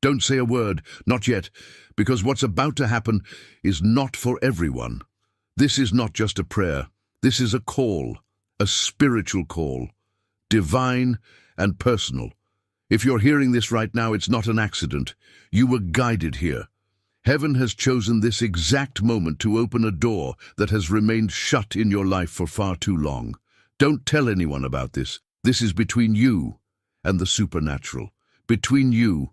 Don't say a word, not yet, because what's about to happen is not for everyone. This is not just a prayer. This is a call, a spiritual call, divine and personal. If you're hearing this right now, it's not an accident. You were guided here. Heaven has chosen this exact moment to open a door that has remained shut in your life for far too long. Don't tell anyone about this. This is between you and the supernatural, between you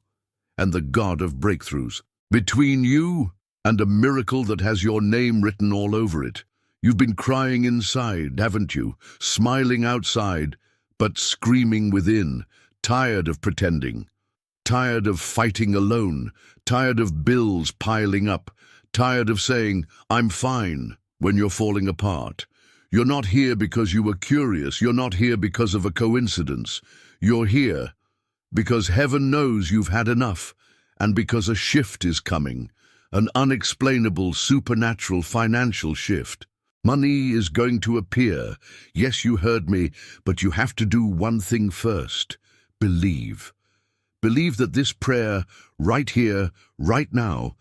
and the God of breakthroughs, between you and a miracle that has your name written all over it. You've been crying inside, haven't you? Smiling outside, but screaming within, tired of pretending, tired of fighting alone, tired of bills piling up, tired of saying, "I'm fine," when you're falling apart. You're not here because you were curious. You're not here because of a coincidence. You're here because heaven knows you've had enough, and because a shift is coming, an unexplainable, supernatural financial shift. Money is going to appear. Yes, you heard me, but you have to do one thing first. Believe. Believe that this prayer, right here, right now,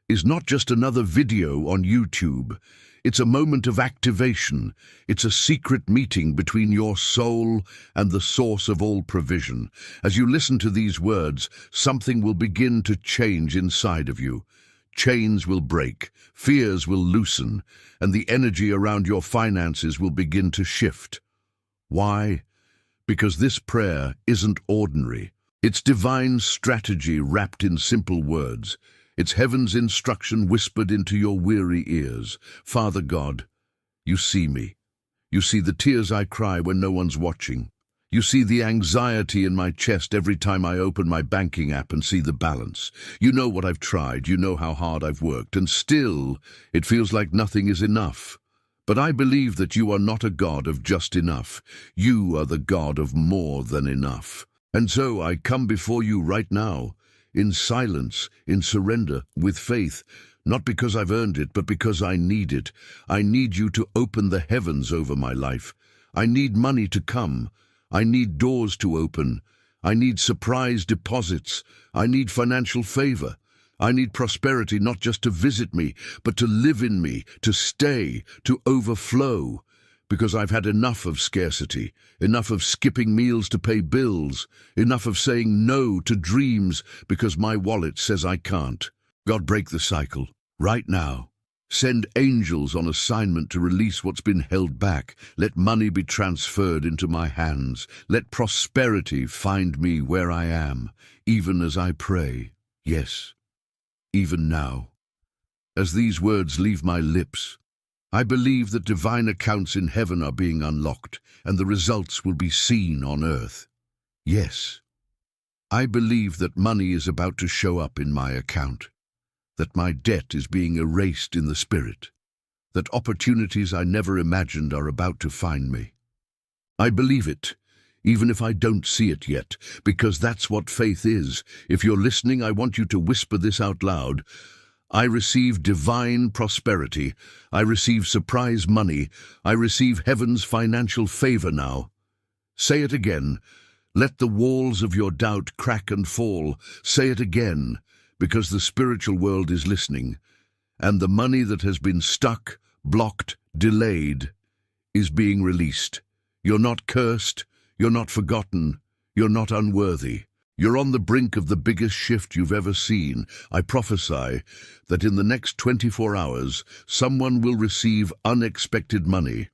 is not just another video on YouTube. It's a moment of activation. It's a secret meeting between your soul and the source of all provision. As you listen to these words, something will begin to change inside of you. Chains will break, fears will loosen, and the energy around your finances will begin to shift. Why? Because this prayer isn't ordinary. It's divine strategy wrapped in simple words. It's heaven's instruction whispered into your weary ears. Father God, you see me. You see the tears I cry when no one's watching. You see the anxiety in my chest every time I open my banking app and see the balance. You know what I've tried. You know how hard I've worked. And still, it feels like nothing is enough. But I believe that you are not a God of just enough. You are the God of more than enough. And so I come before you right now, in silence, in surrender, with faith, not because I've earned it, but because I need it. I need you to open the heavens over my life. I need money to come. I need doors to open. I need surprise deposits. I need financial favor. I need prosperity not just to visit me, but to live in me, to stay, to overflow. Because I've had enough of scarcity, enough of skipping meals to pay bills, enough of saying no to dreams because my wallet says I can't. God, break the cycle, right now. Send angels on assignment to release what's been held back. Let money be transferred into my hands. Let prosperity find me where I am, even as I pray. Yes, even now. As these words leave my lips, I believe that divine accounts in heaven are being unlocked, and the results will be seen on earth. Yes, I believe that money is about to show up in my account, that my debt is being erased in the spirit, that opportunities I never imagined are about to find me. I believe it, even if I don't see it yet, because that's what faith is. If you're listening, I want you to whisper this out loud. I receive divine prosperity. I receive surprise money. I receive heaven's financial favor now. Say it again. Let the walls of your doubt crack and fall. Say it again, because the spiritual world is listening. And the money that has been stuck, blocked, delayed, is being released. You're not cursed. You're not forgotten. You're not unworthy. You're on the brink of the biggest shift you've ever seen. I prophesy that in the next 24 hours, someone will receive unexpected money,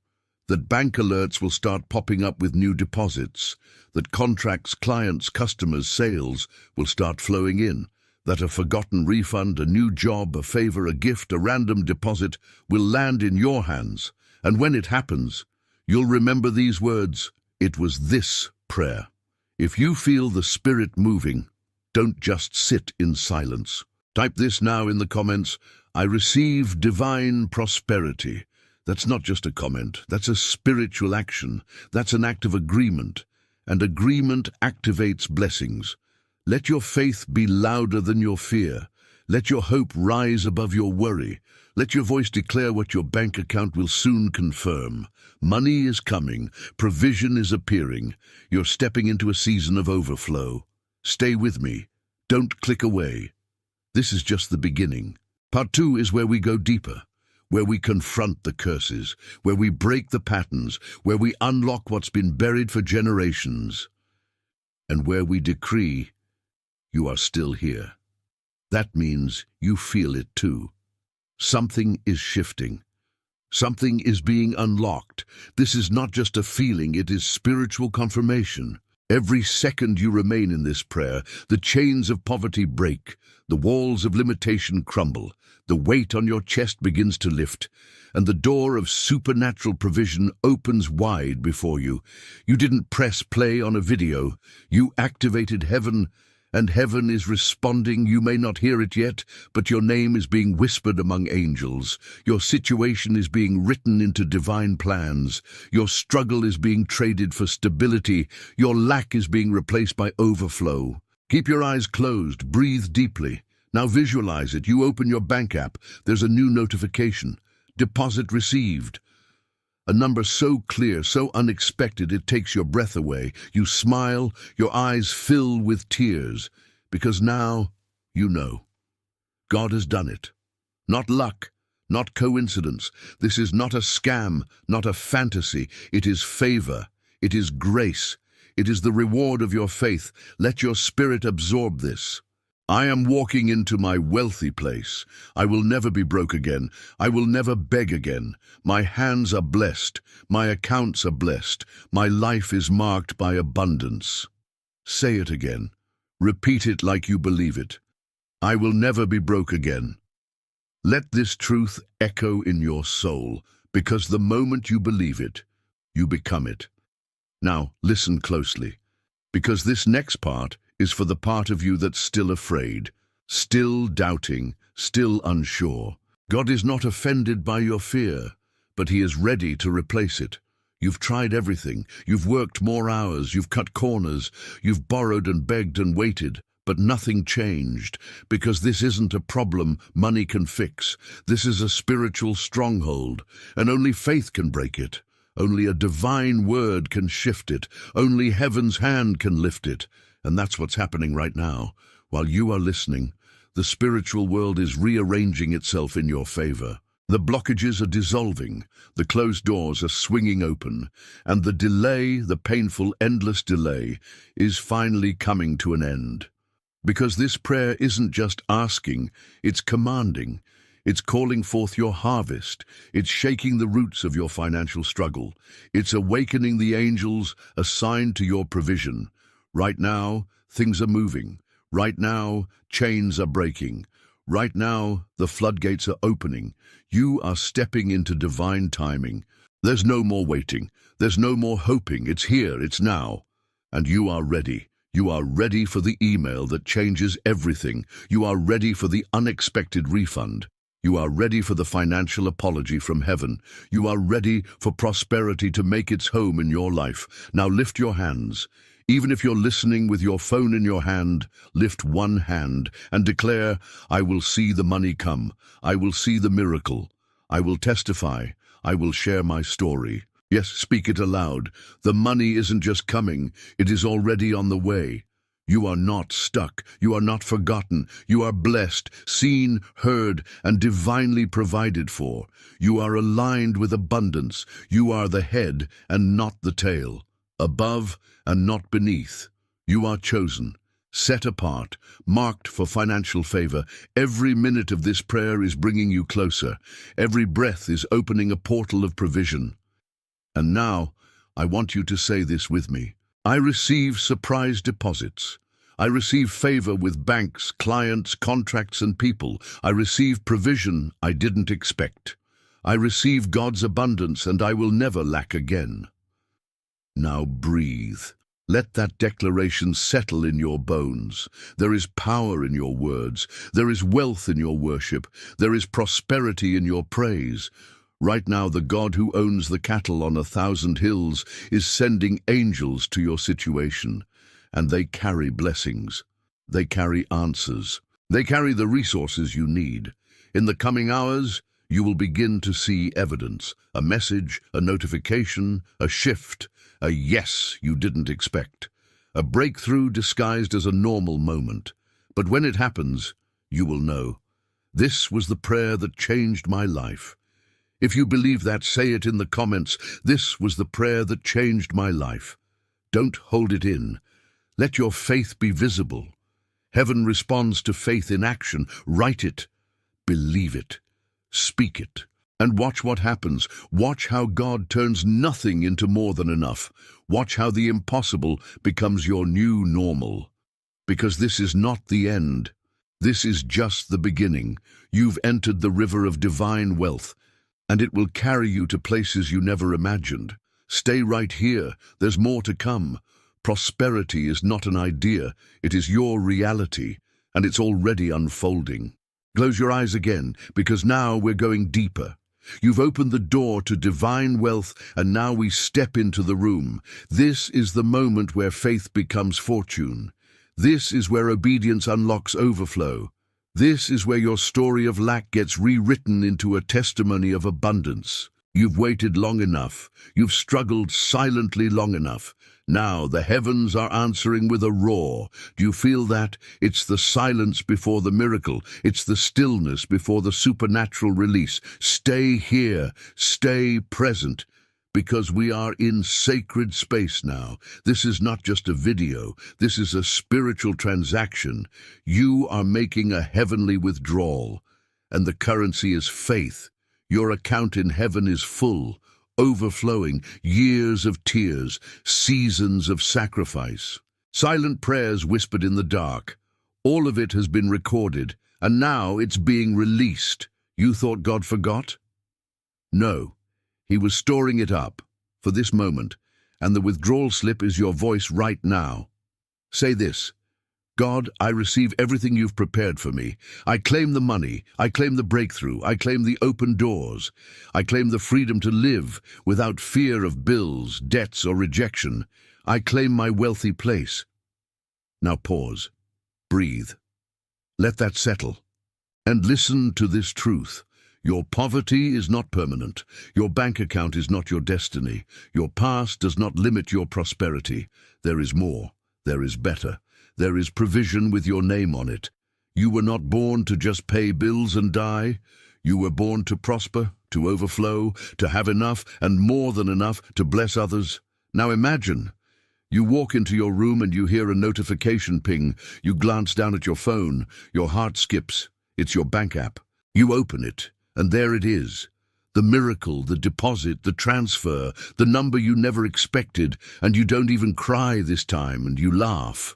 that bank alerts will start popping up with new deposits, that contracts, clients, customers, sales will start flowing in, that a forgotten refund, a new job, a favor, a gift, a random deposit will land in your hands. And when it happens, you'll remember these words. It was this prayer. If you feel the Spirit moving, don't just sit in silence. Type this now in the comments. I receive divine prosperity. That's not just a comment. That's a spiritual action. That's an act of agreement. And agreement activates blessings. Let your faith be louder than your fear. Let your hope rise above your worry. Let your voice declare what your bank account will soon confirm. Money is coming. Provision is appearing. You're stepping into a season of overflow. Stay with me. Don't click away. This is just the beginning. Part 2 is where we go deeper, where we confront the curses, where we break the patterns, where we unlock what's been buried for generations, and where we decree, you are still here. That means you feel it too. Something is shifting. Something is being unlocked. This is not just a feeling, it is spiritual confirmation. Every second you remain in this prayer, the chains of poverty break, the walls of limitation crumble, the weight on your chest begins to lift, and the door of supernatural provision opens wide before you. You didn't press play on a video. You activated heaven, and heaven is responding. You may not hear it yet, but your name is being whispered among angels. Your situation is being written into divine plans. Your struggle is being traded for stability. Your lack is being replaced by overflow. Keep your eyes closed. Breathe deeply. Now visualize it. You open your bank app. There's a new notification. Deposit received. A number so clear, so unexpected, it takes your breath away. You smile, your eyes fill with tears, because now you know. God has done it. Not luck, not coincidence. This is not a scam, not a fantasy. It is favor. It is grace. It is the reward of your faith. Let your spirit absorb this. I am walking into my wealthy place. I will never be broke again. I will never beg again. My hands are blessed. My accounts are blessed. My life is marked by abundance. Say it again. Repeat it like you believe it. I will never be broke again. Let this truth echo in your soul, because the moment you believe it, you become it. Now, listen closely, because this next part is for the part of you that's still afraid, still doubting, still unsure. God is not offended by your fear, but He is ready to replace it. You've tried everything. You've worked more hours. You've cut corners. You've borrowed and begged and waited, but nothing changed, because this isn't a problem money can fix. This is a spiritual stronghold, and only faith can break it. Only a divine word can shift it. Only heaven's hand can lift it. And that's what's happening right now. While you are listening, the spiritual world is rearranging itself in your favor. The blockages are dissolving, the closed doors are swinging open, and the delay, the painful, endless delay, is finally coming to an end. Because this prayer isn't just asking, it's commanding. It's calling forth your harvest. It's shaking the roots of your financial struggle. It's awakening the angels assigned to your provision. Right now, things are moving. Right now, chains are breaking. Right now, the floodgates are opening. You are stepping into divine timing. There's no more waiting. There's no more hoping. It's here, it's now. And you are ready. You are ready for the email that changes everything. You are ready for the unexpected refund. You are ready for the financial apology from heaven. You are ready for prosperity to make its home in your life. Now lift your hands. Even if you're listening with your phone in your hand, lift one hand and declare, I will see the money come. I will see the miracle. I will testify. I will share my story. Yes, speak it aloud. The money isn't just coming. It is already on the way. You are not stuck. You are not forgotten. You are blessed, seen, heard, and divinely provided for. You are aligned with abundance. You are the head and not the tail. Above and not beneath. You are chosen, set apart, marked for financial favor. Every minute of this prayer is bringing you closer. Every breath is opening a portal of provision. And now, I want you to say this with me. I receive surprise deposits. I receive favor with banks, clients, contracts, and people. I receive provision I didn't expect. I receive God's abundance, and I will never lack again. Now breathe. Let that declaration settle in your bones. There is power in your words. There is wealth in your worship. There is prosperity in your praise. Right now, the God who owns the cattle on 1,000 hills is sending angels to your situation. And they carry blessings. They carry answers. They carry the resources you need. In the coming hours, you will begin to see evidence, a message, a notification, a shift, a yes you didn't expect, a breakthrough disguised as a normal moment. But when it happens, you will know. This was the prayer that changed my life. If you believe that, say it in the comments. This was the prayer that changed my life. Don't hold it in. Let your faith be visible. Heaven responds to faith in action. Write it. Believe it. Speak it. And watch what happens. Watch how God turns nothing into more than enough. Watch how the impossible becomes your new normal. Because this is not the end. This is just the beginning. You've entered the river of divine wealth, and it will carry you to places you never imagined. Stay right here. There's more to come. Prosperity is not an idea. It is your reality, and it's already unfolding. Close your eyes again, because now we're going deeper. You've opened the door to divine wealth, and now we step into the room. This is the moment where faith becomes fortune. This is where obedience unlocks overflow. This is where your story of lack gets rewritten into a testimony of abundance. You've waited long enough. You've struggled silently long enough. Now the heavens are answering with a roar. Do you feel that? It's the silence before the miracle. It's the stillness before the supernatural release. Stay here. Stay present. Because we are in sacred space now. This is not just a video. This is a spiritual transaction. You are making a heavenly withdrawal, and the currency is faith. Your account in heaven is full, overflowing, years of tears, seasons of sacrifice. Silent prayers whispered in the dark. All of it has been recorded, and now it's being released. You thought God forgot? No. He was storing it up for this moment, and the withdrawal slip is your voice right now. Say this: God, I receive everything you've prepared for me. I claim the money. I claim the breakthrough. I claim the open doors. I claim the freedom to live without fear of bills, debts, or rejection. I claim my wealthy place. Now pause. Breathe. Let that settle. And listen to this truth. Your poverty is not permanent. Your bank account is not your destiny. Your past does not limit your prosperity. There is more. There is better. There is provision with your name on it. You were not born to just pay bills and die. You were born to prosper, to overflow, to have enough and more than enough to bless others. Now imagine. You walk into your room and you hear a notification ping. You glance down at your phone. Your heart skips. It's your bank app. You open it. And there it is, the miracle, the deposit, the transfer, the number you never expected, and you don't even cry this time, and you laugh.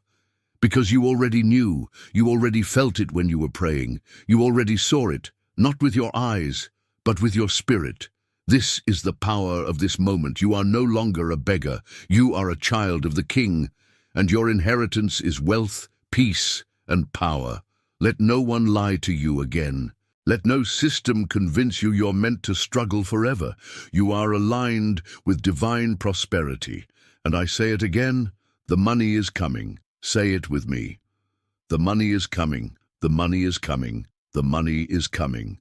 Because you already knew, you already felt it when you were praying, you already saw it, not with your eyes, but with your spirit. This is the power of this moment. You are no longer a beggar, you are a child of the King, and your inheritance is wealth, peace, and power. Let no one lie to you again. Let no system convince you you're meant to struggle forever. You are aligned with divine prosperity. And I say it again, the money is coming. Say it with me. The money is coming. The money is coming. The money is coming.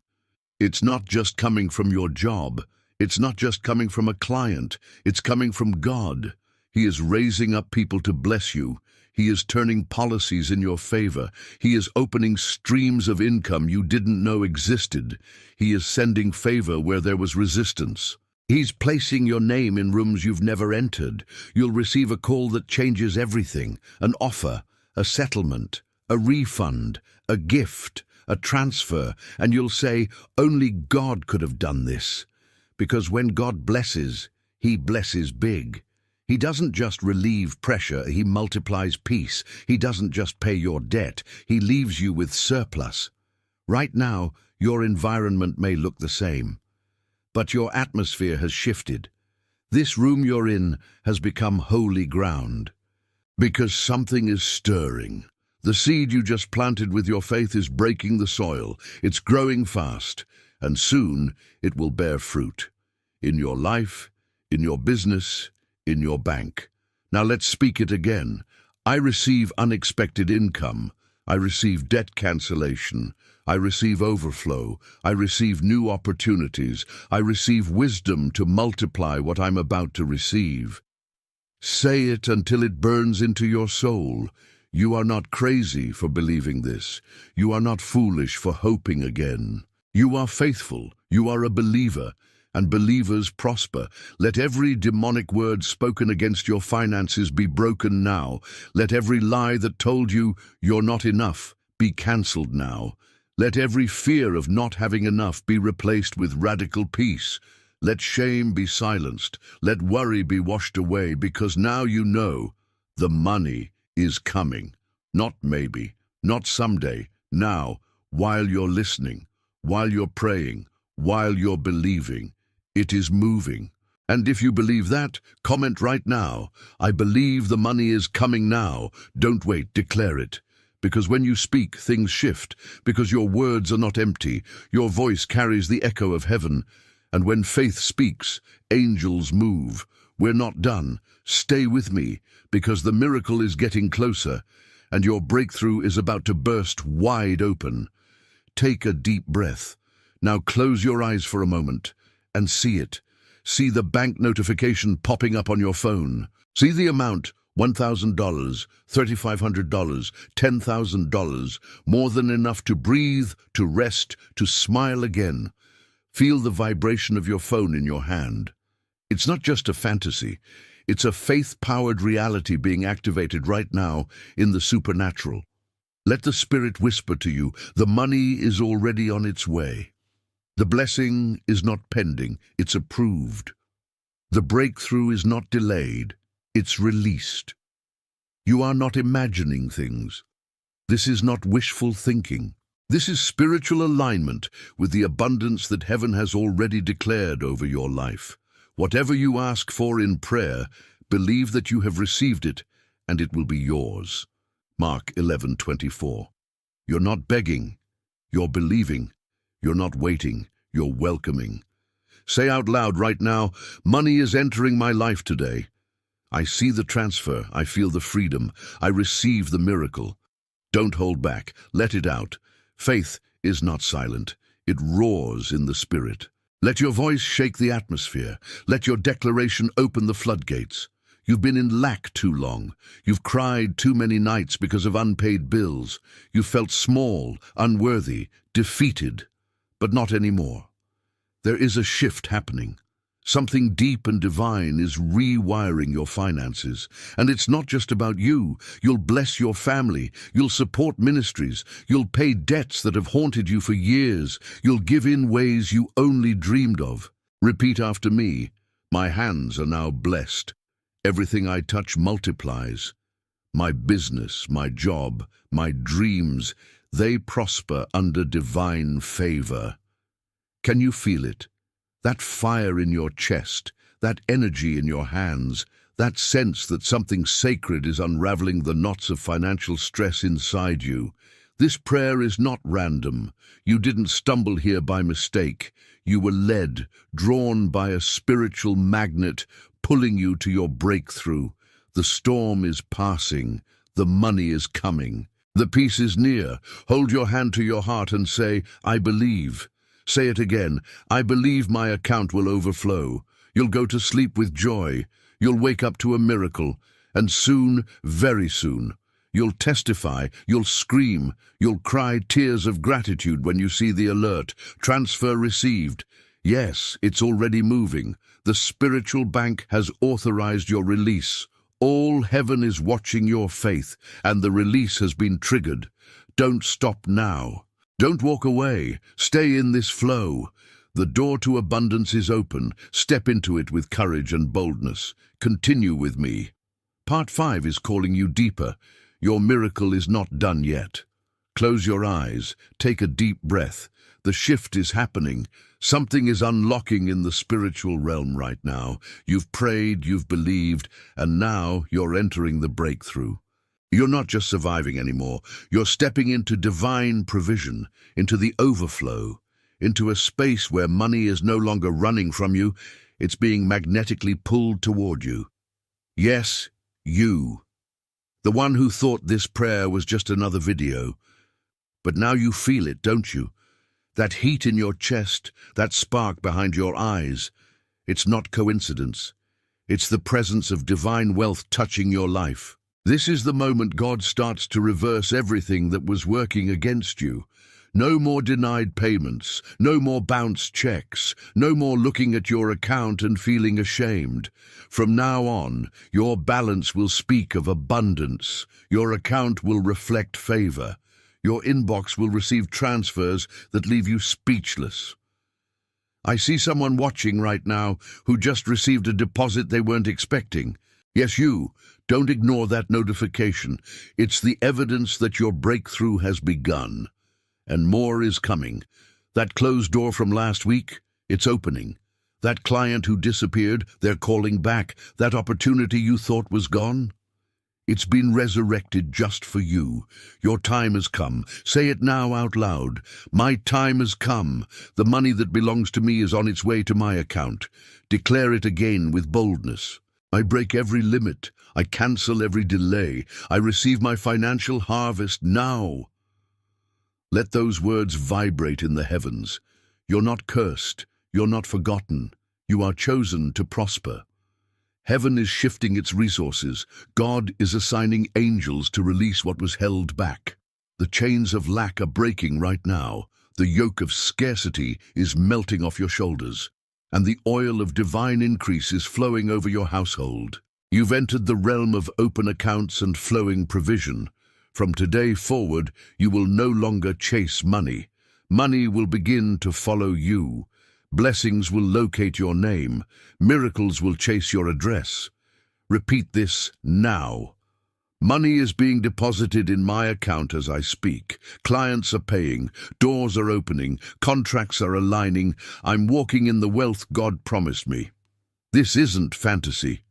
It's not just coming from your job. It's not just coming from a client. It's coming from God. He is raising up people to bless you. He is turning policies in your favor. He is opening streams of income you didn't know existed. He is sending favor where there was resistance. He's placing your name in rooms you've never entered. You'll receive a call that changes everything, an offer, a settlement, a refund, a gift, a transfer, and you'll say, only God could have done this. Because when God blesses, He blesses big. He doesn't just relieve pressure, He multiplies peace. He doesn't just pay your debt, He leaves you with surplus. Right now, your environment may look the same, but your atmosphere has shifted. This room you're in has become holy ground, because something is stirring. The seed you just planted with your faith is breaking the soil. It's growing fast, and soon it will bear fruit. In your life, in your business, in your bank. Now let's speak it again. I receive unexpected income. I receive debt cancellation. I receive overflow. I receive new opportunities. I receive wisdom to multiply what I'm about to receive. Say it until it burns into your soul. You are not crazy for believing this. You are not foolish for hoping again. You are faithful. You are a believer, and believers prosper. Let every demonic word spoken against your finances be broken now. Let every lie that told you you're not enough be cancelled now. Let every fear of not having enough be replaced with radical peace. Let shame be silenced. Let worry be washed away, because now you know the money is coming. Not maybe, not someday, now, while you're listening, while you're praying, while you're believing. It is moving. And if you believe that, comment right now. I believe the money is coming now. Don't wait, declare it. Because when you speak, things shift. Because your words are not empty. Your voice carries the echo of heaven. And when faith speaks, angels move. We're not done. Stay with me, because the miracle is getting closer, and your breakthrough is about to burst wide open. Take a deep breath. Now close your eyes for a moment and see it. See the bank notification popping up on your phone. See the amount, $1,000, $3,500, $10,000, more than enough to breathe, to rest, to smile again. Feel the vibration of your phone in your hand. It's not just a fantasy. It's a faith-powered reality being activated right now in the supernatural. Let the Spirit whisper to you, the money is already on its way. The blessing is not pending, it's approved. The breakthrough is not delayed, it's released. You are not imagining things. This is not wishful thinking. This is spiritual alignment with the abundance that heaven has already declared over your life. Whatever you ask for in prayer, believe that you have received it, and it will be yours. Mark 11:24. You're not begging, you're believing. You're not waiting, you're welcoming. Say out loud right now, money is entering my life today. I see the transfer, I feel the freedom, I receive the miracle. Don't hold back, let it out. Faith is not silent, it roars in the Spirit. Let your voice shake the atmosphere. Let your declaration open the floodgates. You've been in lack too long. You've cried too many nights because of unpaid bills. You've felt small, unworthy, defeated. But not anymore. There is a shift happening. Something deep and divine is rewiring your finances. And it's not just about you. You'll bless your family. You'll support ministries. You'll pay debts that have haunted you for years. You'll give in ways you only dreamed of. Repeat after me. My hands are now blessed. Everything I touch multiplies. My business, my job, my dreams, they prosper under divine favor. Can you feel it? That fire in your chest, that energy in your hands, that sense that something sacred is unraveling the knots of financial stress inside you. This prayer is not random. You didn't stumble here by mistake. You were led, drawn by a spiritual magnet, pulling you to your breakthrough. The storm is passing. The money is coming. The peace is near. Hold your hand to your heart and say, I believe. Say it again. I believe my account will overflow. You'll go to sleep with joy. You'll wake up to a miracle. And soon, very soon, you'll testify, you'll scream, you'll cry tears of gratitude when you see the alert. Transfer received. Yes, it's already moving. The spiritual bank has authorized your release. All heaven is watching your faith, and the release has been triggered. Don't stop now. Don't walk away. Stay in this flow. The door to abundance is open. Step into it with courage and boldness. Continue with me. Part 5 is calling you deeper. Your miracle is not done yet. Close your eyes. Take a deep breath. The shift is happening. Something is unlocking in the spiritual realm right now. You've prayed, you've believed, and now you're entering the breakthrough. You're not just surviving anymore. You're stepping into divine provision, into the overflow, into a space where money is no longer running from you. It's being magnetically pulled toward you. Yes, you. The one who thought this prayer was just another video. But now you feel it, don't you? That heat in your chest, that spark behind your eyes. It's not coincidence. It's the presence of divine wealth touching your life. This is the moment God starts to reverse everything that was working against you. No more denied payments, no more bounced checks, no more looking at your account and feeling ashamed. From now on, your balance will speak of abundance. Your account will reflect favor. Your inbox will receive transfers that leave you speechless. I see someone watching right now who just received a deposit they weren't expecting. Yes, you. Don't ignore that notification. It's the evidence that your breakthrough has begun. And more is coming. That closed door from last week, it's opening. That client who disappeared, they're calling back. That opportunity you thought was gone, it's been resurrected just for you. Your time has come. Say it now out loud. My time has come. The money that belongs to me is on its way to my account. Declare it again with boldness. I break every limit. I cancel every delay. I receive my financial harvest now. Let those words vibrate in the heavens. You're not cursed. You're not forgotten. You are chosen to prosper. Heaven is shifting its resources. God is assigning angels to release what was held back. The chains of lack are breaking right now. The yoke of scarcity is melting off your shoulders, and the oil of divine increase is flowing over your household. You've entered the realm of open accounts and flowing provision. From today forward, you will no longer chase money. Money will begin to follow you. Blessings will locate your name. Miracles will chase your address. Repeat this now. Money is being deposited in my account as I speak. Clients are paying. Doors are opening. Contracts are aligning. I'm walking in the wealth God promised me. This isn't fantasy.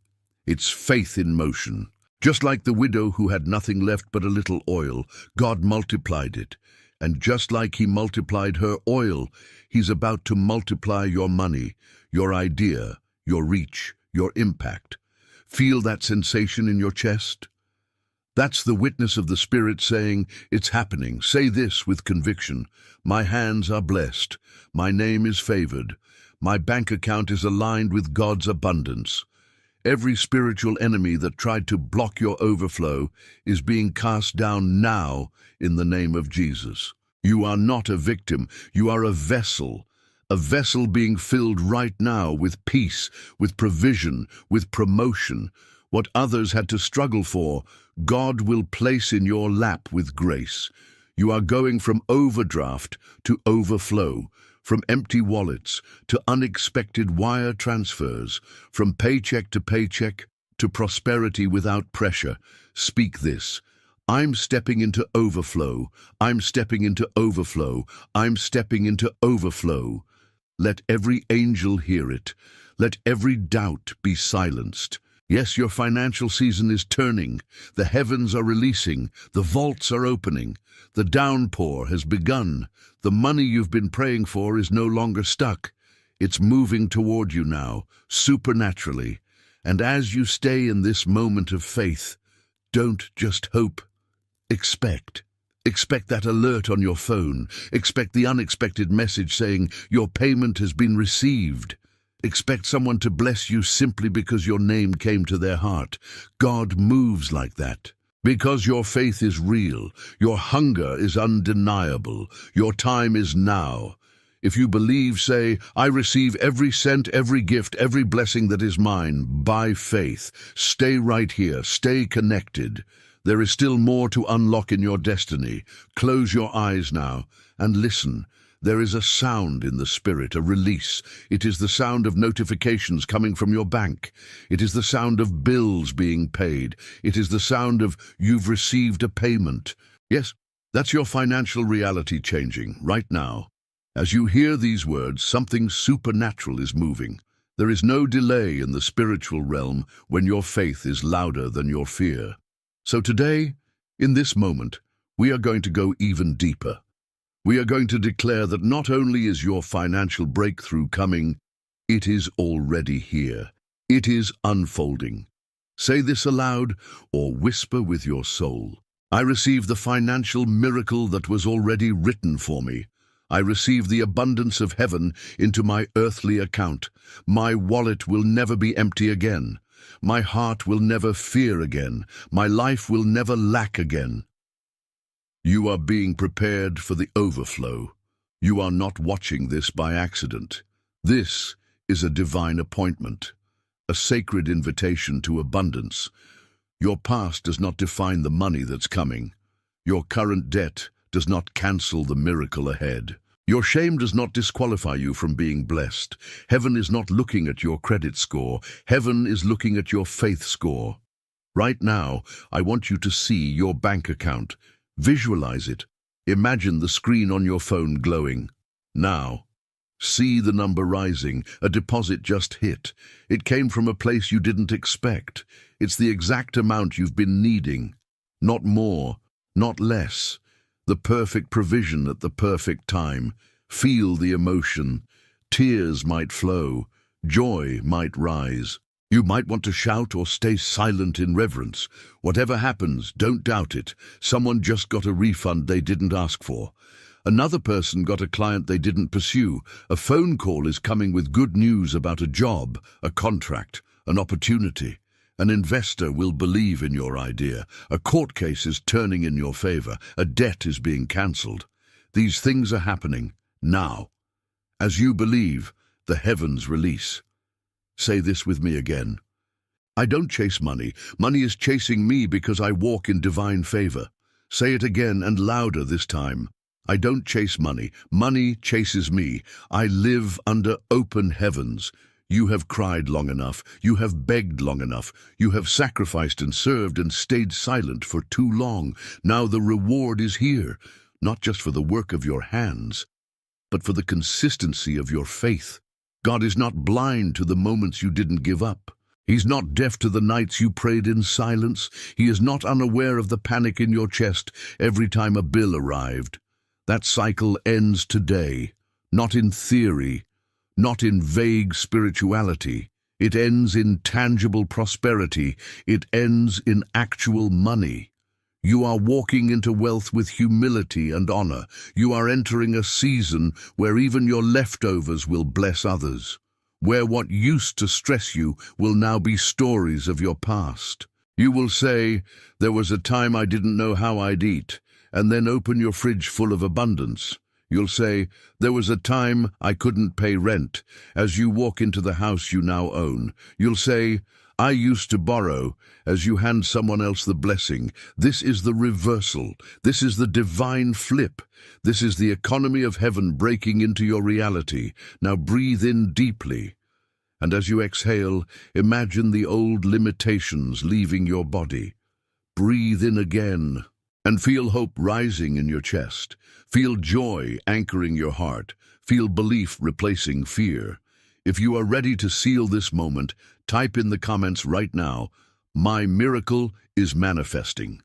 It's faith in motion. Just like the widow who had nothing left but a little oil, God multiplied it. And just like He multiplied her oil, He's about to multiply your money, your idea, your reach, your impact. Feel that sensation in your chest? That's the witness of the Spirit saying, it's happening. Say this with conviction. My hands are blessed. My name is favored. My bank account is aligned with God's abundance. Every spiritual enemy that tried to block your overflow is being cast down now in the name of Jesus. You are not a victim. You are a vessel being filled right now with peace, with provision, with promotion. What others had to struggle for, God will place in your lap with grace. You are going from overdraft to overflow, from empty wallets to unexpected wire transfers, from paycheck to prosperity without pressure. Speak this. I'm stepping into overflow. I'm stepping into overflow. I'm stepping into overflow. Let every angel hear it. Let every doubt be silenced. Yes, your financial season is turning. The heavens are releasing. The vaults are opening. The downpour has begun. The money you've been praying for is no longer stuck. It's moving toward you now, supernaturally. And as you stay in this moment of faith, don't just hope. Expect. Expect that alert on your phone. Expect the unexpected message saying your payment has been received. Expect someone to bless you simply because your name came to their heart. God moves like that. Because your faith is real, your hunger is undeniable, your time is now. If you believe, say, I receive every cent, every gift, every blessing that is mine by faith. Stay right here, stay connected. There is still more to unlock in your destiny. Close your eyes now and listen. There is a sound in the Spirit, a release. It is the sound of notifications coming from your bank. It is the sound of bills being paid. It is the sound of you've received a payment. Yes, that's your financial reality changing right now. As you hear these words, something supernatural is moving. There is no delay in the spiritual realm when your faith is louder than your fear. So today, in this moment, we are going to go even deeper. We are going to declare that not only is your financial breakthrough coming, it is already here. It is unfolding. Say this aloud or whisper with your soul. I receive the financial miracle that was already written for me. I receive the abundance of heaven into my earthly account. My wallet will never be empty again. My heart will never fear again. My life will never lack again. You are being prepared for the overflow. You are not watching this by accident. This is a divine appointment, a sacred invitation to abundance. Your past does not define the money that's coming. Your current debt does not cancel the miracle ahead. Your shame does not disqualify you from being blessed. Heaven is not looking at your credit score. Heaven is looking at your faith score. Right now, I want you to see your bank account. Visualize it. Imagine the screen on your phone glowing. Now, see the number rising. A deposit just hit. It came from a place you didn't expect. It's the exact amount you've been needing. Not more, not less. The perfect provision at the perfect time. Feel the emotion. Tears might flow. Joy might rise. You might want to shout or stay silent in reverence. Whatever happens, don't doubt it. Someone just got a refund they didn't ask for. Another person got a client they didn't pursue. A phone call is coming with good news about a job, a contract, an opportunity. An investor will believe in your idea. A court case is turning in your favor. A debt is being cancelled. These things are happening now. As you believe, the heavens release. Say this with me again. I don't chase money. Money is chasing me because I walk in divine favor. Say it again and louder this time. I don't chase money. Money chases me. I live under open heavens. You have cried long enough. You have begged long enough. You have sacrificed and served and stayed silent for too long. Now the reward is here, not just for the work of your hands, but for the consistency of your faith. God is not blind to the moments you didn't give up. He's not deaf to the nights you prayed in silence. He is not unaware of the panic in your chest every time a bill arrived. That cycle ends today, not in theory, not in vague spirituality. It ends in tangible prosperity. It ends in actual money. You are walking into wealth with humility and honor. You are entering a season where even your leftovers will bless others, where what used to stress you will now be stories of your past. You will say, "There was a time I didn't know how I'd eat," and then open your fridge full of abundance. You'll say, "There was a time I couldn't pay rent," as you walk into the house you now own. You'll say, "I used to borrow," as you hand someone else the blessing. This is the reversal. This is the divine flip. This is the economy of heaven breaking into your reality. Now breathe in deeply. And as you exhale, imagine the old limitations leaving your body. Breathe in again. And feel hope rising in your chest. Feel joy anchoring your heart. Feel belief replacing fear. If you are ready to seal this moment, type in the comments right now, "My miracle is manifesting."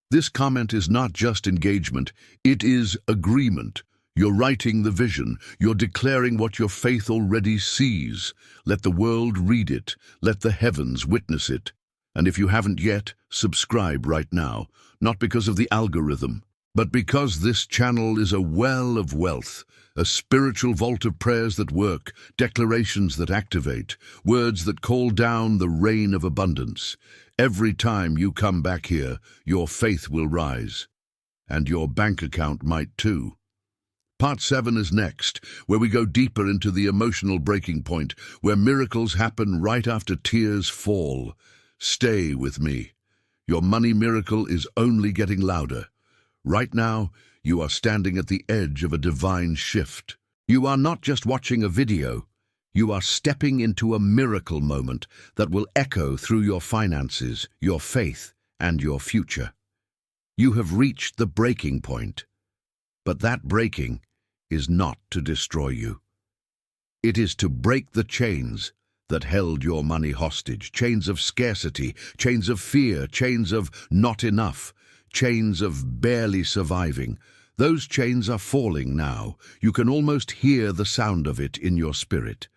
This comment is not just engagement, it is agreement. You're writing the vision. You're declaring what your faith already sees. Let the world read it. Let the heavens witness it. And if you haven't yet, subscribe right now, not because of the algorithm, but because this channel is a well of wealth, a spiritual vault of prayers that work, declarations that activate, words that call down the rain of abundance. Every time you come back here, your faith will rise, and your bank account might too. Part 7 is next, where we go deeper into the emotional breaking point, where miracles happen right after tears fall. Stay with me. Your money miracle is only getting louder. Right now, you are standing at the edge of a divine shift. You are not just watching a video. You are stepping into a miracle moment that will echo through your finances, your faith, and your future. You have reached the breaking point. But that breaking is not to destroy you. It is to break the chains that held your money hostage, chains of scarcity, chains of fear, chains of not enough, chains of barely surviving. Those chains are falling now. You can almost hear the sound of it in your spirit.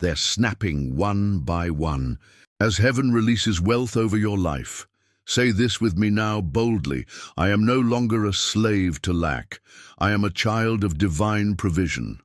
They're snapping one by one. As heaven releases wealth over your life, say this with me now boldly: I am no longer a slave to lack. I am a child of divine provision.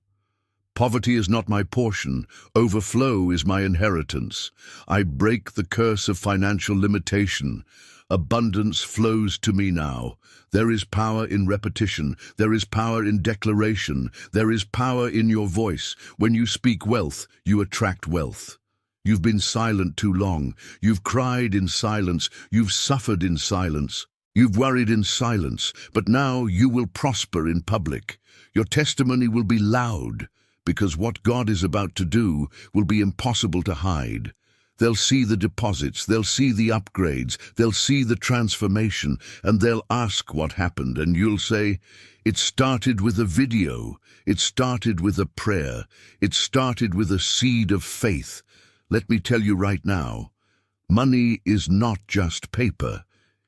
Poverty is not my portion. Overflow is my inheritance. I break the curse of financial limitation. Abundance flows to me now. There is power in repetition. There is power in declaration. There is power in your voice. When you speak wealth, you attract wealth. You've been silent too long. You've cried in silence. You've suffered in silence. You've worried in silence. But now you will prosper in public. Your testimony will be loud, because what God is about to do will be impossible to hide. They'll see the deposits, they'll see the upgrades, they'll see the transformation, and they'll ask what happened, and you'll say, "It started with a video, it started with a prayer, it started with a seed of faith." Let me tell you right now, money is not just paper,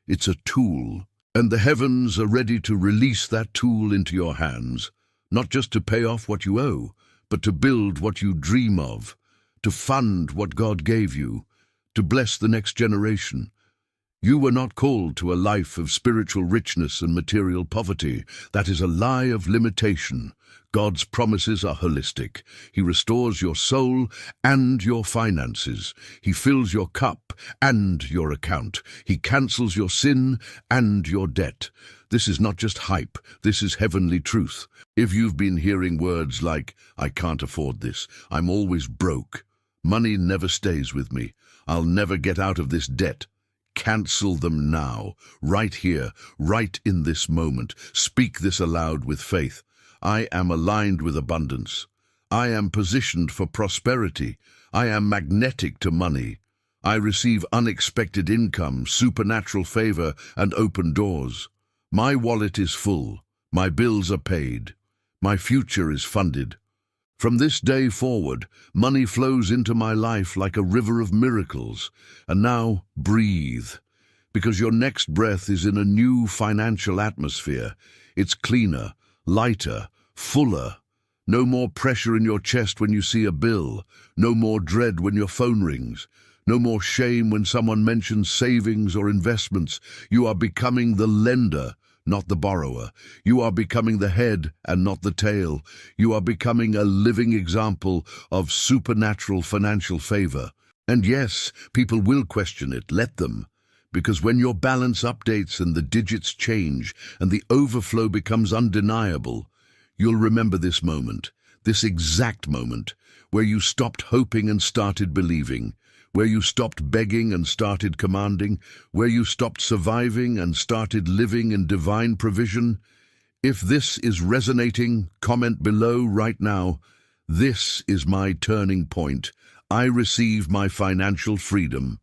it's a tool, and the heavens are ready to release that tool into your hands, not just to pay off what you owe, but to build what you dream of, to fund what God gave you, to bless the next generation. You were not called to a life of spiritual richness and material poverty. That is a lie of limitation. God's promises are holistic. He restores your soul and your finances. He fills your cup and your account. He cancels your sin and your debt. This is not just hype. This is heavenly truth. If you've been hearing words like, "I can't afford this," "I'm always broke," "Money never stays with me," "I'll never get out of this debt," cancel them now, right here, right in this moment. Speak this aloud with faith. I am aligned with abundance. I am positioned for prosperity. I am magnetic to money. I receive unexpected income, supernatural favor, and open doors. My wallet is full. My bills are paid. My future is funded. From this day forward, money flows into my life like a river of miracles. And now, breathe, because your next breath is in a new financial atmosphere. It's cleaner, lighter, fuller. No more pressure in your chest when you see a bill. No more dread when your phone rings. No more shame when someone mentions savings or investments. You are becoming the lender, not the borrower. You are becoming the head and not the tail. You are becoming a living example of supernatural financial favor. And yes, people will question it. Let them. Because when your balance updates and the digits change and the overflow becomes undeniable, you'll remember this moment, this exact moment, where you stopped hoping and started believing, where you stopped begging and started commanding, where you stopped surviving and started living in divine provision. If this is resonating, comment below right now. This is my turning point. I receive my financial freedom.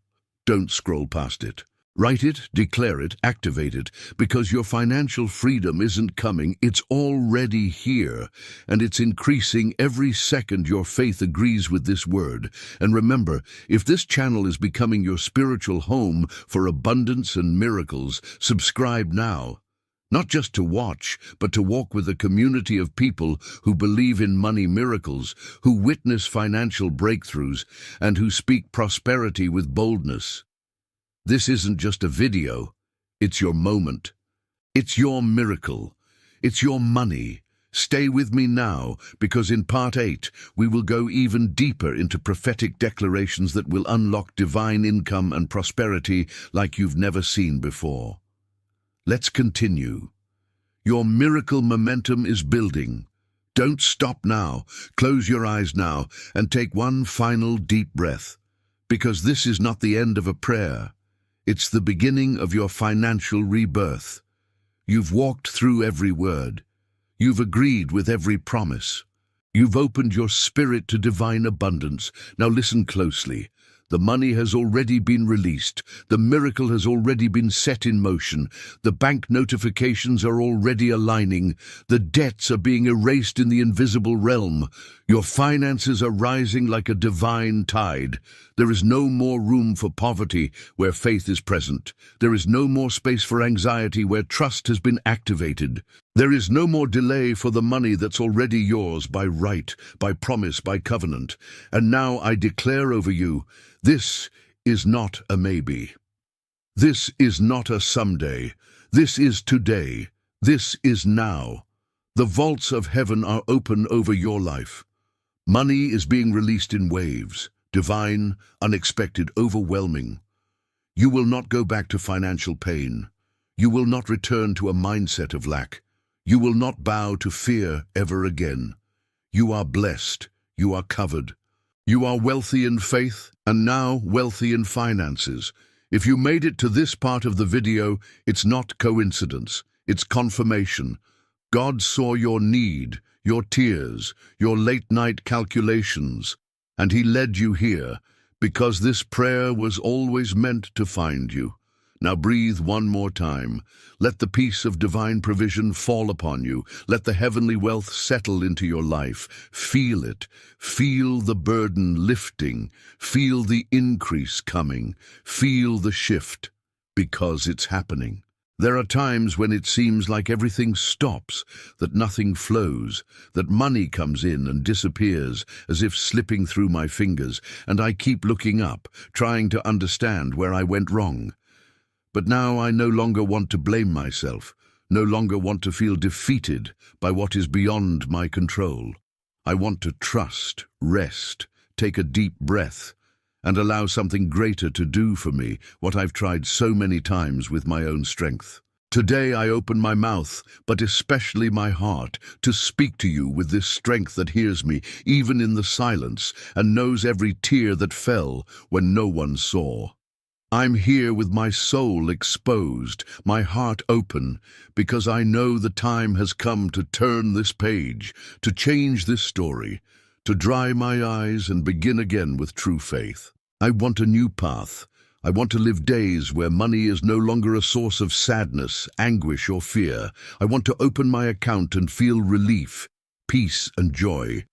Don't scroll past it. Write it, declare it, activate it, because your financial freedom isn't coming, it's already here, and it's increasing every second your faith agrees with this word. And remember, if this channel is becoming your spiritual home for abundance and miracles, subscribe now. Not just to watch, but to walk with a community of people who believe in money miracles, who witness financial breakthroughs, and who speak prosperity with boldness. This isn't just a video, it's your moment. It's your miracle. It's your money. Stay with me now, because in part 8, we will go even deeper into prophetic declarations that will unlock divine income and prosperity like you've never seen before. Let's continue. Your miracle momentum is building. Don't stop now. Close your eyes now and take one final deep breath, because this is not the end of a prayer. It's the beginning of your financial rebirth. You've walked through every word. You've agreed with every promise. You've opened your spirit to divine abundance. Now listen closely. The money has already been released. The miracle has already been set in motion. The bank notifications are already aligning. The debts are being erased in the invisible realm. Your finances are rising like a divine tide. There is no more room for poverty where faith is present. There is no more space for anxiety where trust has been activated. There is no more delay for the money that's already yours by right, by promise, by covenant. And now I declare over you, this is not a maybe. This is not a someday. This is today. This is now. The vaults of heaven are open over your life. Money is being released in waves, divine, unexpected, overwhelming. You will not go back to financial pain. You will not return to a mindset of lack. You will not bow to fear ever again. You are blessed. You are covered. You are wealthy in faith and now wealthy in finances. If you made it to this part of the video, it's not coincidence. It's confirmation. God saw your need, your tears, your late-night calculations, and He led you here because this prayer was always meant to find you. Now breathe one more time. Let the peace of divine provision fall upon you. Let the heavenly wealth settle into your life. Feel it. Feel the burden lifting. Feel the increase coming. Feel the shift, because it's happening. There are times when it seems like everything stops, that nothing flows, that money comes in and disappears, as if slipping through my fingers, and I keep looking up, trying to understand where I went wrong. But now I no longer want to blame myself, no longer want to feel defeated by what is beyond my control. I want to trust, rest, take a deep breath, and allow something greater to do for me what I've tried so many times with my own strength. Today I open my mouth, but especially my heart, to speak to you with this strength that hears me, even in the silence, and knows every tear that fell when no one saw. I'm here with my soul exposed, my heart open, because I know the time has come to turn this page, to change this story, to dry my eyes and begin again with true faith. I want a new path. I want to live days where money is no longer a source of sadness, anguish, or fear. I want to open my account and feel relief, peace, and joy.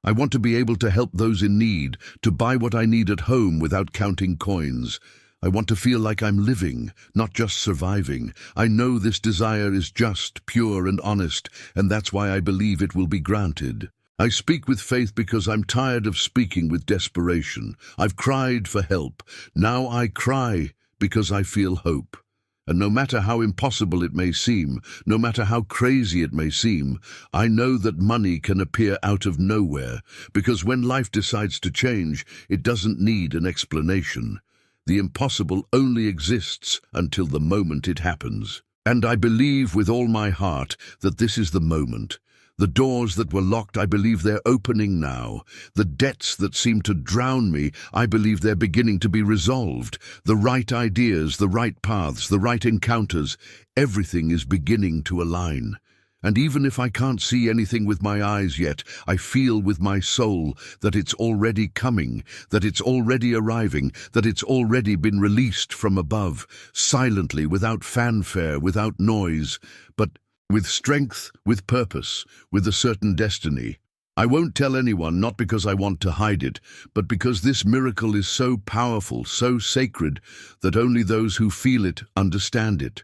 I want to be able to help those in need, to buy what I need at home without counting coins. I want to feel like I'm living, not just surviving. I know this desire is just, pure, and honest, and that's why I believe it will be granted. I speak with faith because I'm tired of speaking with desperation. I've cried for help. Now I cry because I feel hope. And no matter how impossible it may seem, no matter how crazy it may seem, I know that money can appear out of nowhere, because when life decides to change, it doesn't need an explanation. The impossible only exists until the moment it happens. And I believe with all my heart that this is the moment. The doors that were locked, I believe they're opening now. The debts that seemed to drown me, I believe they're beginning to be resolved. The right ideas, the right paths, the right encounters, everything is beginning to align. And even if I can't see anything with my eyes yet, I feel with my soul that it's already coming, that it's already arriving, that it's already been released from above, silently, without fanfare, without noise, but with strength, with purpose, with a certain destiny. I won't tell anyone, not because I want to hide it, but because this miracle is so powerful, so sacred, that only those who feel it understand it.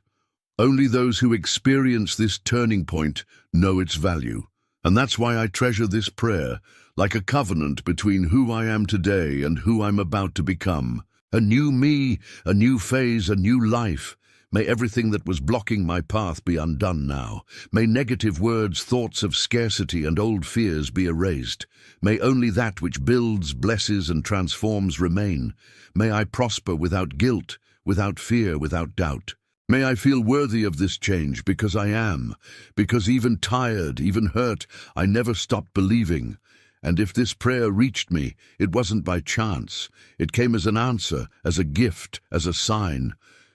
Only those who experience this turning point know its value. And that's why I treasure this prayer, like a covenant between who I am today and who I'm about to become. A new me, a new phase, a new life. May everything that was blocking my path be undone now. May negative words, thoughts of scarcity, and old fears be erased. May only that which builds, blesses, and transforms remain. May I prosper without guilt, without fear, without doubt. May I feel worthy of this change because I am, because even tired, even hurt, I never stopped believing. And if this prayer reached me, it wasn't by chance. It came as an answer, as a gift, as a sign.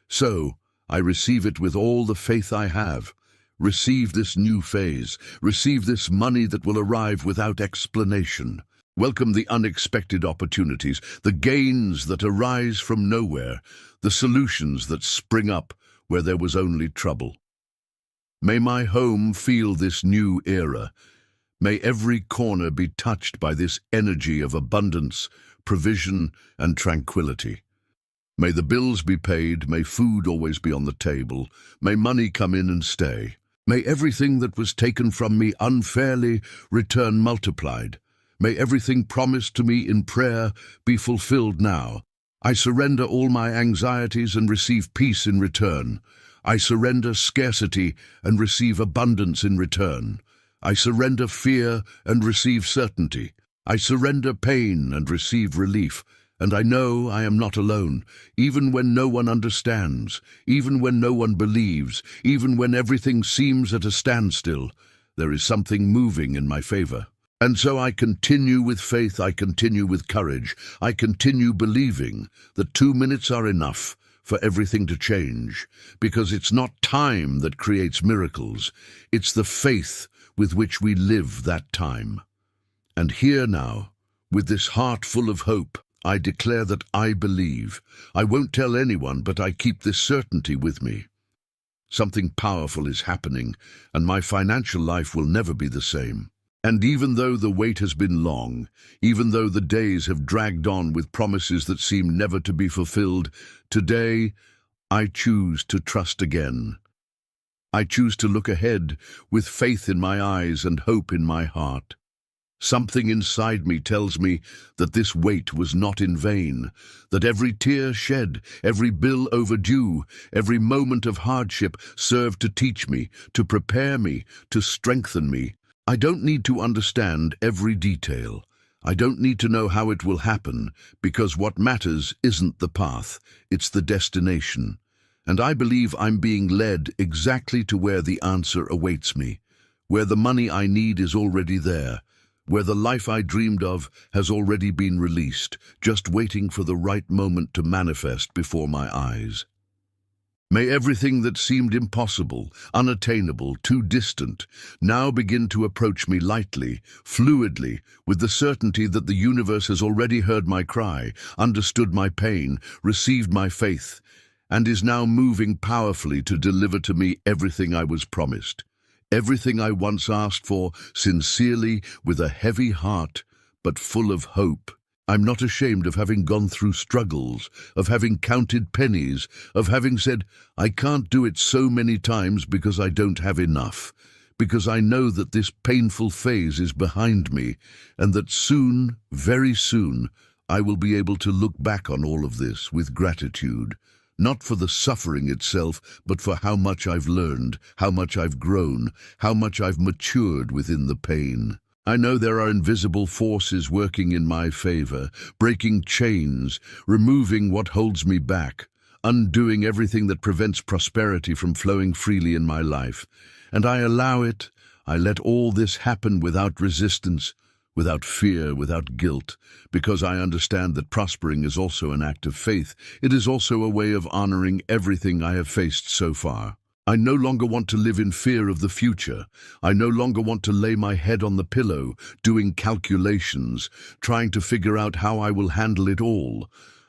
So, I receive it with all the faith I have. Receive this new phase. Receive this money that will arrive without explanation. Welcome the unexpected opportunities, the gains that arise from nowhere, the solutions that spring up where there was only trouble. May my home feel this new era. May every corner be touched by this energy of abundance, provision, and tranquility. May the bills be paid, may food always be on the table, may money come in and stay. May everything that was taken from me unfairly return multiplied. May everything promised to me in prayer be fulfilled now. I surrender all my anxieties and receive peace in return. I surrender scarcity and receive abundance in return. I surrender fear and receive certainty. I surrender pain and receive relief, and I know I am not alone, even when no one understands, even when no one believes, even when everything seems at a standstill. There is something moving in my favor. And so I continue with faith, I continue with courage, I continue believing that 2 minutes are enough for everything to change, because it's not time that creates miracles, it's the faith with which we live that time. And here now, with this heart full of hope, I declare that I believe. I won't tell anyone, but I keep this certainty with me. Something powerful is happening, and my financial life will never be the same. And even though the wait has been long, even though the days have dragged on with promises that seem never to be fulfilled, today I choose to trust again. I choose to look ahead with faith in my eyes and hope in my heart. Something inside me tells me that this wait was not in vain, that every tear shed, every bill overdue, every moment of hardship served to teach me, to prepare me, to strengthen me. I don't need to understand every detail. I don't need to know how it will happen, because what matters isn't the path, it's the destination. And I believe I'm being led exactly to where the answer awaits me, where the money I need is already there, where the life I dreamed of has already been released, just waiting for the right moment to manifest before my eyes. May everything that seemed impossible, unattainable, too distant, now begin to approach me lightly, fluidly, with the certainty that the universe has already heard my cry, understood my pain, received my faith, and is now moving powerfully to deliver to me everything I was promised. Everything I once asked for, sincerely, with a heavy heart, but full of hope. I'm not ashamed of having gone through struggles, of having counted pennies, of having said, I can't do it so many times because I don't have enough, because I know that this painful phase is behind me, and that soon, very soon, I will be able to look back on all of this with gratitude. Not for the suffering itself, but for how much I've learned, how much I've grown, how much I've matured within the pain. I know there are invisible forces working in my favor, breaking chains, removing what holds me back, undoing everything that prevents prosperity from flowing freely in my life. And I allow it. I let all this happen without resistance, without fear, without guilt, because I understand that prospering is also an act of faith. It is also a way of honoring everything I have faced so far. I no longer want to live in fear of the future. I no longer want to lay my head on the pillow, doing calculations, trying to figure out how I will handle it all.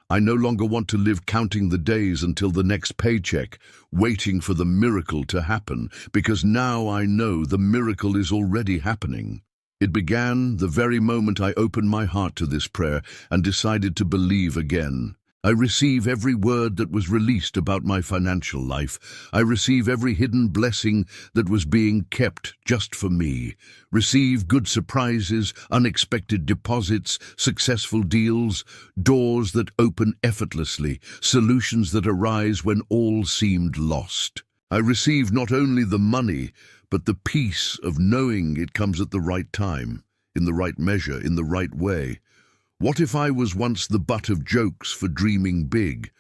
I no longer want to live counting the days until the next paycheck, waiting for the miracle to happen, because now I know the miracle is already happening. It began the very moment I opened my heart to this prayer and decided to believe again. I receive every word that was released about my financial life. I receive every hidden blessing that was being kept just for me. Receive good surprises, unexpected deposits, successful deals, doors that open effortlessly, solutions that arise when all seemed lost. I receive not only the money, but the peace of knowing it comes at the right time, in the right measure, in the right way. What if I was once the butt of jokes for dreaming big?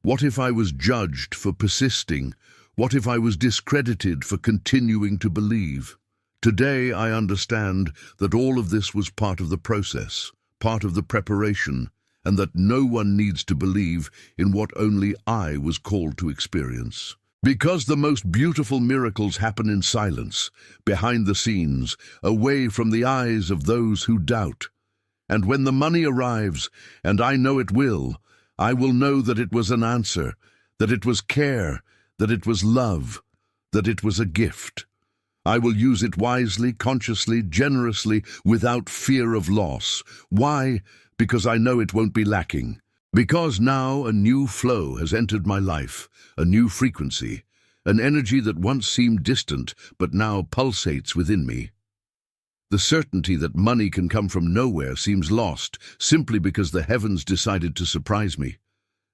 What if I was judged for persisting? What if I was discredited for continuing to believe? Today I understand that all of this was part of the process, part of the preparation, and that no one needs to believe in what only I was called to experience. Because the most beautiful miracles happen in silence, behind the scenes, away from the eyes of those who doubt. And when the money arrives, and I know it will, I will know that it was an answer, that it was care, that it was love, that it was a gift. I will use it wisely, consciously, generously, without fear of loss. Why? Because I know it won't be lacking. Because now a new flow has entered my life, a new frequency, an energy that once seemed distant but now pulsates within me. The certainty that money can come from nowhere seems lost simply because the heavens decided to surprise me.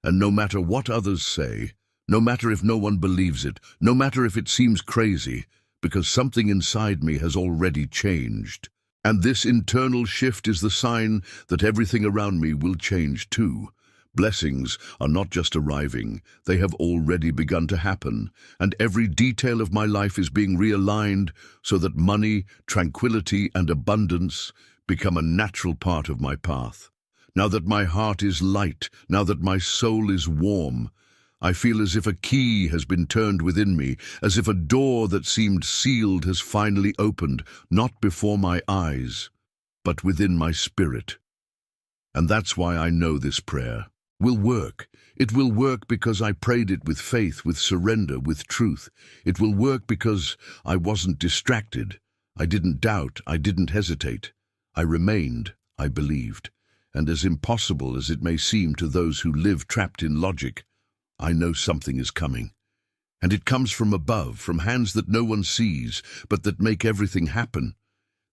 And no matter what others say, no matter if no one believes it, no matter if it seems crazy, because something inside me has already changed. And this internal shift is the sign that everything around me will change too. Blessings are not just arriving, they have already begun to happen, and every detail of my life is being realigned so that money, tranquility, and abundance become a natural part of my path. Now that my heart is light, now that my soul is warm, I feel as if a key has been turned within me, as if a door that seemed sealed has finally opened, not before my eyes, but within my spirit. And that's why I know this prayer will work. It will work because I prayed it with faith, with surrender, with truth. It will work because I wasn't distracted. I didn't doubt. I didn't hesitate. I remained. I believed. And as impossible as it may seem to those who live trapped in logic, I know something is coming. And it comes from above, from hands that no one sees, but that make everything happen.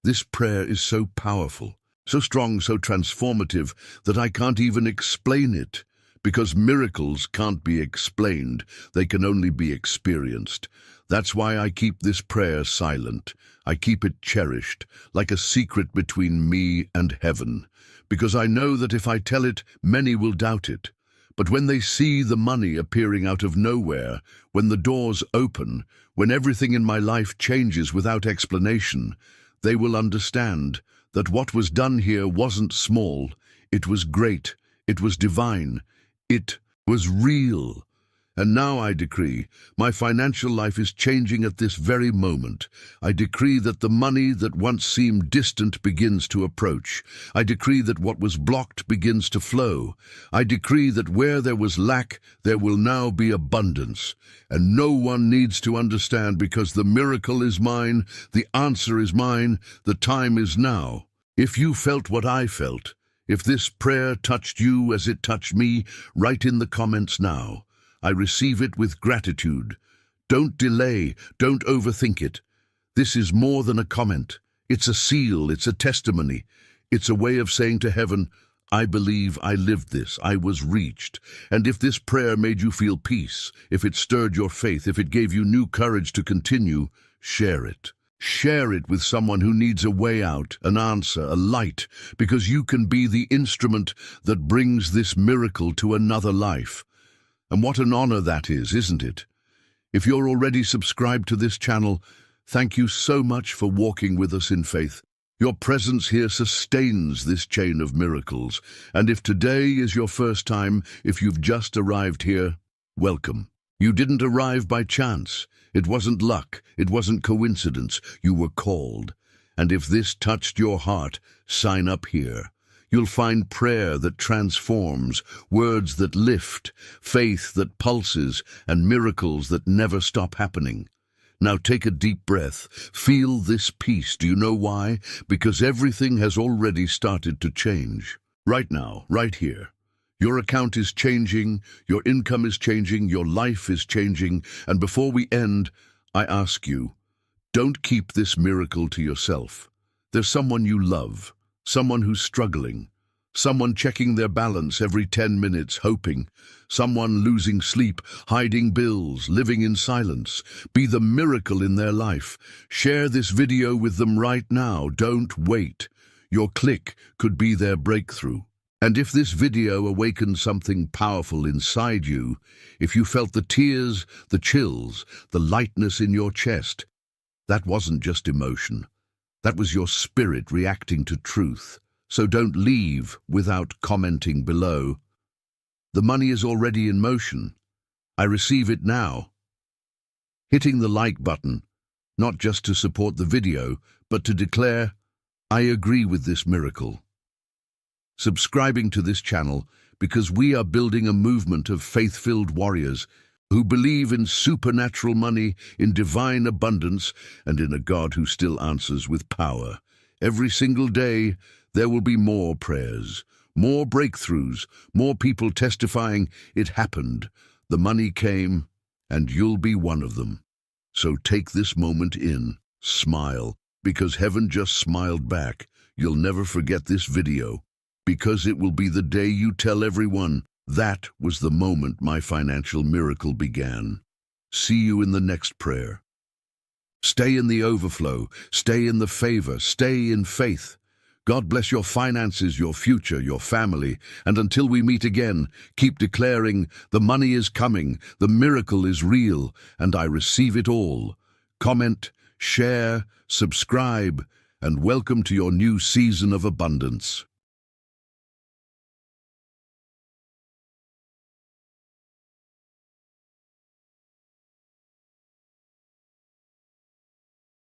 This prayer is so powerful, so strong, so transformative, that I can't even explain it. Because miracles can't be explained, they can only be experienced. That's why I keep this prayer silent. I keep it cherished, like a secret between me and heaven. Because I know that if I tell it, many will doubt it. But when they see the money appearing out of nowhere, when the doors open, when everything in my life changes without explanation, they will understand that what was done here wasn't small, it was great, it was divine, it was real. And now I decree, my financial life is changing at this very moment. I decree that the money that once seemed distant begins to approach. I decree that what was blocked begins to flow. I decree that where there was lack, there will now be abundance. And no one needs to understand, because the miracle is mine, the answer is mine, the time is now. If you felt what I felt, if this prayer touched you as it touched me, write in the comments now. I receive it with gratitude. Don't delay, don't overthink it. This is more than a comment. It's a seal, it's a testimony. It's a way of saying to heaven, I believe I lived this, I was reached. And if this prayer made you feel peace, if it stirred your faith, if it gave you new courage to continue, share it. Share it with someone who needs a way out, an answer, a light, because you can be the instrument that brings this miracle to another life. And what an honor that is, isn't it? If you're already subscribed to this channel, thank you so much for walking with us in faith. Your presence here sustains this chain of miracles. And if today is your first time, if you've just arrived here, welcome. You didn't arrive by chance. It wasn't luck. It wasn't coincidence. You were called. And if this touched your heart, sign up here. You'll find prayer that transforms, words that lift, faith that pulses, and miracles that never stop happening. Now take a deep breath. Feel this peace. Do you know why? Because everything has already started to change. Right now, right here. Your account is changing, your income is changing, your life is changing. And before we end, I ask you, don't keep this miracle to yourself. There's someone you love. Someone who's struggling, someone checking their balance every 10 minutes, hoping, someone losing sleep, hiding bills, living in silence. Be the miracle in their life. Share this video with them right now. Don't wait. Your click could be their breakthrough. And if this video awakened something powerful inside you, if you felt the tears, the chills, the lightness in your chest, that wasn't just emotion. That was your spirit reacting to truth. So don't leave without commenting below. The money is already in motion. I receive it now. Hitting the like button, not just to support the video, but to declare, I agree with this miracle. Subscribing to this channel, because we are building a movement of faith-filled warriors who believe in supernatural money, in divine abundance, and in a God who still answers with power. Every single day, there will be more prayers, more breakthroughs, more people testifying, it happened, the money came, and you'll be one of them. So take this moment in, smile, because heaven just smiled back. You'll never forget this video, because it will be the day you tell everyone, that was the moment my financial miracle began. See you in the next prayer. Stay in the overflow, stay in the favor, stay in faith. God bless your finances, your future, your family, and until we meet again, keep declaring, the money is coming, the miracle is real, and I receive it all. Comment, share, subscribe, and welcome to your new season of abundance.